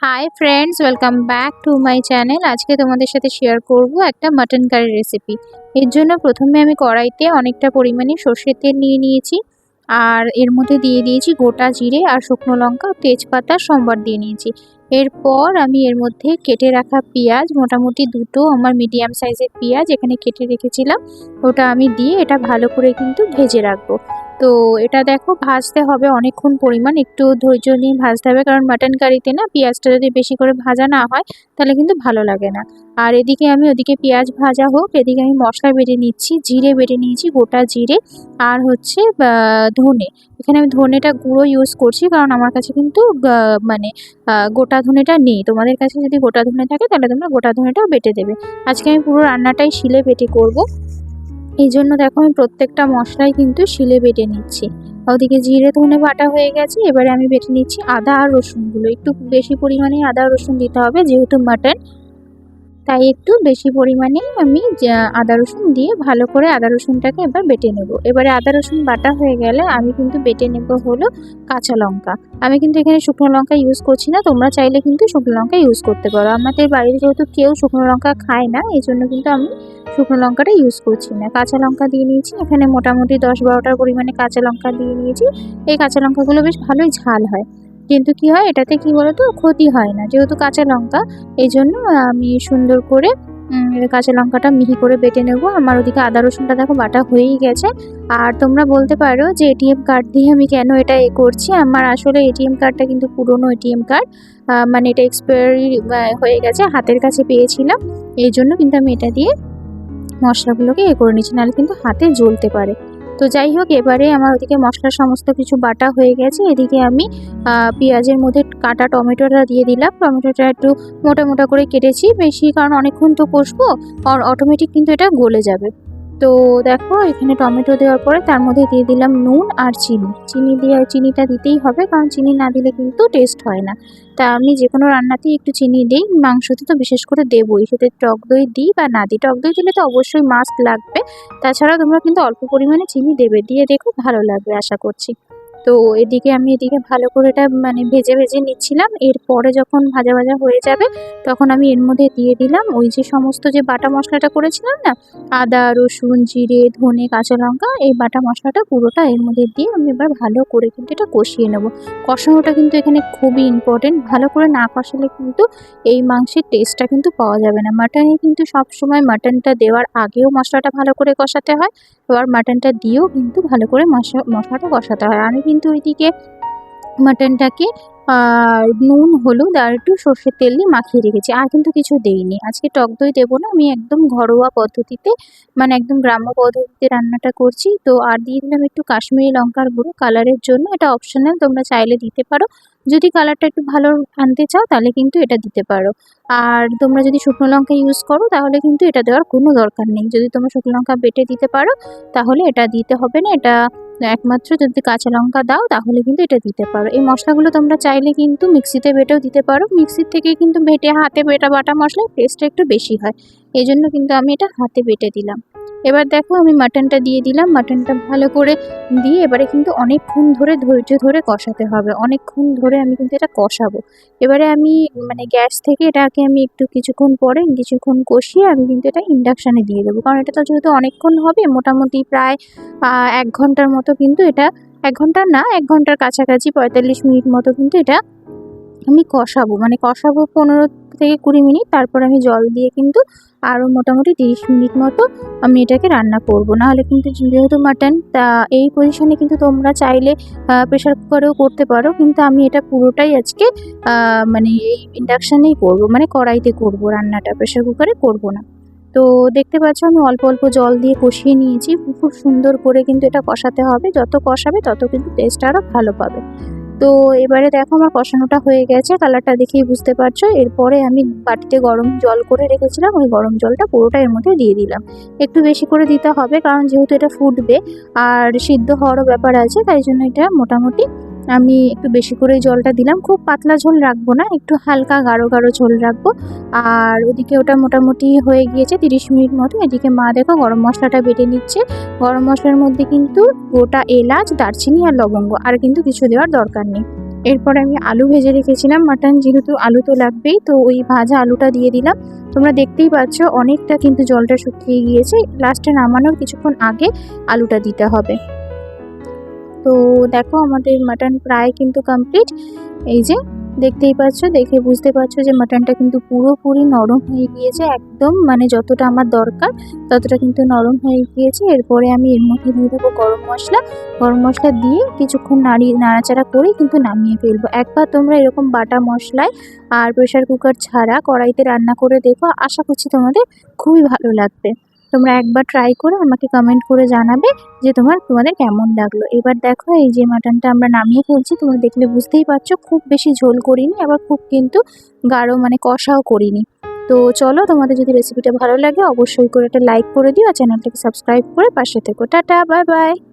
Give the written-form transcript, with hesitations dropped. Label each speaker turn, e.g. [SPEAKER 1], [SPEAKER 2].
[SPEAKER 1] Hi friends, welcome back to my channel. আজকে তোমাদের সাথে শেয়ার করব একটা মাটন কারি রেসিপি। এর জন্য প্রথমে আমি কড়াইতে অনেকটা পরিমাণে সর্ষের তেল নিয়ে নিয়েছি, আর এর মধ্যে দিয়ে দিয়েছি গোটা জিরে আর শুকনো লঙ্কা, তেজপাতা সম্বার দিয়ে নিয়েছি। এরপর আমি এর মধ্যে কেটে রাখা পেঁয়াজ, মোটামুটি দুটো আমার মিডিয়াম সাইজের পেঁয়াজ এখানে কেটে রেখেছিলাম, ওটা আমি দিয়ে এটা ভালো করে কিন্তু ভেজে রাখবো। তো এটা দেখো ভাজতে হবে অনেকক্ষণ পরিমাণ, একটু ধৈর্য নিয়ে ভাজতে হবে, কারণ মাটন কারিতে না পেঁয়াজটা যদি বেশি করে ভাজা না হয় তাহলে কিন্তু ভালো লাগে না। আর এদিকে আমি ওদিকে পেঁয়াজ ভাজা হোক, এদিকে আমি মশলা বেটে নিচ্ছি। জিরে বেটে নিয়েছি, গোটা জিরে, আর হচ্ছে ধনে। এখানে আমি ধনেটা গুঁড়ো ইউজ করছি, কারণ আমার কাছে কিন্তু মানে গোটা ধনেটা নেই। তোমাদের কাছে যদি গোটা ধনে থাকে তাহলে তোমরা গোটা ধনেটাও বেটে দেবে। আজকে আমি পুরো রান্নাটাই শিলে বেটে করব, এই জন্য দেখো আমি প্রত্যেকটা মশলাই কিন্তু শিলে বেটে নিচ্ছি। ওদিকে জিরে ধনে বাটা হয়ে গেছে, এবারে আমি বেটে নিচ্ছি আদা আর রসুনগুলো। একটু বেশি পরিমাণে আদা রসুন দিতে হবে, যেহেতু মাটন, তাই একটু বেশি পরিমাণে আমি আদা রসুন দিয়ে ভালো করে আদা রসুনটাকে এবার বেটে নেব। এবারে আদা রসুন বাটা হয়ে গেলে আমি কিন্তু বেটে নেব হলো কাঁচা লঙ্কা। আমি কিন্তু এখানে শুকনো লঙ্কা ইউজ করছি না, তোমরা চাইলে কিন্তু শুকনো লঙ্কা ইউজ করতে পারো। আমাদের বাড়িতে যেহেতু কেউ শুকনো লঙ্কা খায় না, এই জন্য কিন্তু আমি শুকনো লঙ্কাটা ইউজ করছি না। কাঁচা লঙ্কা দিয়ে নিয়েছি, এখানে মোটামুটি 10-12টার পরিমাণে কাঁচা লঙ্কা দিয়ে নিয়েছি। এই কাঁচা লঙ্কাগুলো বেশ ভালোই ঝাল হয়, কিন্তু কি হয় এটাতে কি বলতো, ক্ষতি হয় না যেহেতু কাঁচা লঙ্কা। এই জন্য আমি সুন্দর করে কাঁচা লঙ্কাটা মিহি করে বেটে নেব। আমার ওদিকে আদা রসুনটা দেখো বাটা হয়েই গেছে। আর তোমরা বলতে পারো যে এটিএম কার্ড দিয়ে আমি কেন এটা করছি। আমার আসলে এটিএম কার্ডটা কিন্তু পুরনো এটিএম কার্ড, মানে এটা এক্সপায়ারি হয়ে গেছে, হাতের কাছে পেয়েছিলাম। এই জন্য কিন্তু আমি এটা দিয়ে মশলাগুলোকে করে নিচ্ছি, নাহলে কিন্তু হাতে জ্বলতে পারে। তো যাই হোক, এবারে আমার ওদিকে মশলার সমস্ত কিছু বাটা হয়ে গেছে। এদিকে আমি পেঁয়াজের মধ্যে কাটা টমেটোটা দিয়ে দিলাম। টমেটোটা একটু মোটা মোটা করে কেটেছি, বেশি কারণ অনেকক্ষণ তো কষবো, আর অটোমেটিক কিন্তু এটা গলে যাবে। তো দেখো এখানে টমেটো দেওয়ার পরে তার মধ্যে দিয়ে দিলাম নুন আর চিনি। চিনিটা দিতেই হবে, কারণ চিনি না দিলে কিন্তু টেস্ট হয় না। তা আমি যে কোনো রান্নাতেই একটু চিনি দিই, মাংসতে তো বিশেষ করে দেবই। সেটা টক দই দিই বা না দিই, টক দই দিলে তো অবশ্যই মাস্ট লাগবে। তাছাড়াও তোমরা কিন্তু অল্প পরিমাণে চিনি দেবে, দিয়ে দেখো ভালো লাগবে আশা করছি। তো এদিকে ভালো করে এটা মানে ভেজে ভেজে নিচ্ছিলাম। এরপরে যখন ভাজা ভাজা হয়ে যাবে, তখন আমি এর মধ্যে দিয়ে দিলাম ওই যে সমস্ত যে বাটা মশলাটা করেছিলাম না, আদা রসুন জিরে ধনে কাঁচা লঙ্কা, এই বাটা মশলাটা পুরোটা এর মধ্যে দিয়ে আমি এবার ভালো করে কিন্তু এটা কষিয়ে নেব। কষানোটা কিন্তু এখানে খুবই ইম্পর্টেন্ট, ভালো করে না কষালে কিন্তু এই মাংসের টেস্টটা কিন্তু পাওয়া যাবে না। মাটনে কিন্তু সবসময় মাটনটা দেওয়ার আগেও মশলাটা ভালো করে কষাতে হয়, এবার মাটনটা দিয়েও কিন্তু ভালো করে মশলাটা কষাতে হয়। আমি কিন্তু ওইদিকে মাটনটাকে আর নুন হলুদ আর একটু সর্ষের তেল দিয়ে মাখিয়ে রেখেছি, আর কিন্তু কিছু দেইনি। আজকে টক দই দেবো না, আমি একদম ঘরোয়া পদ্ধতিতে, মানে একদম গ্রাম্য পদ্ধতিতে রান্নাটা করছি। তো আর দিয়ে দিলাম একটু কাশ্মীরি লঙ্কার গুঁড়ো কালারের জন্য, এটা অপশনাল, তোমরা চাইলে দিতে পারো। যদি কালারটা একটু ভালো আনতে চাও তাহলে কিন্তু এটা দিতে পারো। আর তোমরা যদি শুকনো লঙ্কা ইউজ করো তাহলে কিন্তু এটা দেওয়ার কোনো দরকার নেই। যদি তোমরা শুকনো লঙ্কা বেটে দিতে পারো তাহলে এটা দিতে হবে না। এটা একমাত্র যদি কাঁচা লঙ্কা দাও তাহলে কিন্তু এটা দিতে পারো। এই মশলাগুলো তোমরা চাইলে কিন্তু মিক্সিতে বেটেও দিতে পারো, মিক্সির থেকে কিন্তু বেটে হাতে বাটা মশলার টেস্টটা একটু বেশি হয়, এই জন্য কিন্তু আমি এটা হাতে বেটে দিলাম। এবার দেখো আমি মাটনটা দিয়ে দিলাম, মাটনটা ভালো করে দিয়ে এবারে কিন্তু অনেকক্ষণ ধরে ধৈর্য ধরে কষাতে হবে, অনেকক্ষণ ধরে আমি কিন্তু এটা কষাবো। এবারে আমি মানে গ্যাস থেকে এটাকে আমি একটু কিছুক্ষণ কষিয়ে আমি কিন্তু এটা ইন্ডাকশানে দিয়ে দেবো, কারণ এটা তো যেহেতু অনেকক্ষণ হবে, মোটামুটি প্রায় ১ ঘন্টার মতো কিন্তু এটা, ১ ঘন্টা না, ১ ঘন্টার কাছাকাছি ৪৫ মিনিট মতো কিন্তু এটা আমি কষাবো। মানে কষাবো ১৫ থেকে ২০ মিনিট, তারপর আমি জল দিয়ে কিন্তু আরও মোটামুটি ৩০ মিনিট মতো আমি এটাকে রান্না করবো। নাহলে কিন্তু যেহেতু মাটন, তা এই পজিশনে কিন্তু তোমরা চাইলে প্রেশার কুকারেও করতে পারো, কিন্তু আমি এটা পুরোটাই আজকে মানে এই ইন্ডাকশানেই করবো, মানে কড়াইতে করবো রান্নাটা, প্রেশার কুকারে করবো না। তো দেখতে পাচ্ছ আমি অল্প অল্প জল দিয়ে কষিয়ে নিয়েছি, খুব সুন্দর করে কিন্তু এটা কষাতে হবে, যত কষাবে তত কিন্তু টেস্ট আরও ভালো পাবে। তো এবারে দেখো আমার কষানোটা হয়ে গেছে, কালারটা দেখেই বুঝতে পারছো। এরপরে আমি বাটিতে গরম জল করে রেখেছিলাম, ওই গরম জলটা পুরোটা এর মধ্যে দিয়ে দিলাম। একটু বেশি করে দিতে হবে, কারণ যেহেতু এটা ফুটবে আর সিদ্ধ হওয়ারও ব্যাপার আছে, তাই জন্য এটা মোটামুটি আমি একটু বেশি করে জলটা দিলাম। খুব পাতলা ঝোল রাখবো না, একটু হালকা গাঢ় গাঢ় ঝোল রাখবো। আর ওদিকে ওটা মোটামুটি হয়ে গিয়েছে ৩০ মিনিট মতো। এদিকে মা দেখো গরম মশলাটা বেটে নিচ্ছে। গরম মশলার মধ্যে কিন্তু গোটা এলাচ দারচিনি আর লবঙ্গ, আর কিন্তু কিছু দেওয়ার দরকার নেই। এরপর আমি আলু ভেজে রেখেছিলাম, মাটন যেহেতু আলু তো লাগবেই, তো ওই ভাজা আলুটা দিয়ে দিলাম। তোমরা দেখতেই পাচ্ছ অনেকটা কিন্তু জলটা শুকিয়ে গিয়েছে, লাস্টে নামানোর কিছুক্ষণ আগে আলুটা দিতে হবে। তো দেখো আমাদের মাটন প্রায় কিন্তু কমপ্লিট। এই যে দেখতেই পাচ্ছ, দেখে বুঝতে পারছো যে মাটনটা কিন্তু পুরোপুরি নরম হয়ে গিয়েছে, একদম মানে যতটা আমার দরকার ততটা কিন্তু নরম হয়ে গিয়েছে। এরপরে আমি এর মধ্যে দিয়ে দেবো গরম মশলা। গরম মশলা দিয়ে কিছুক্ষণ নাড়াচাড়া করে কিন্তু নামিয়ে ফেলবো। একবার তোমরা এরকম বাটা মশলায় আর প্রেশার কুকার ছাড়া কড়াইতে রান্না করে দেখো, আশা করছি তোমাদের খুবই ভালো লাগবে। তোমরা একবার ট্রাই করে আমাকে কমেন্ট করে জানাবে যে তোমাদের কেমন লাগলো। এবার দেখো এই যে মাটনটা আমরা নামিয়ে ফেলছি, তোমরা দেখলে বুঝতেই পারছো খুব বেশি ঝোল করিনি, আবার খুব কিন্তু গাঢ় মানে কষাও করিনি। তো চলো, তোমাদের যদি রেসিপিটা ভালো লাগে অবশ্যই করে একটা লাইক করে দিও আর চ্যানেলটাকে সাবস্ক্রাইব করে পাশে থেকো। Tata, bye bye.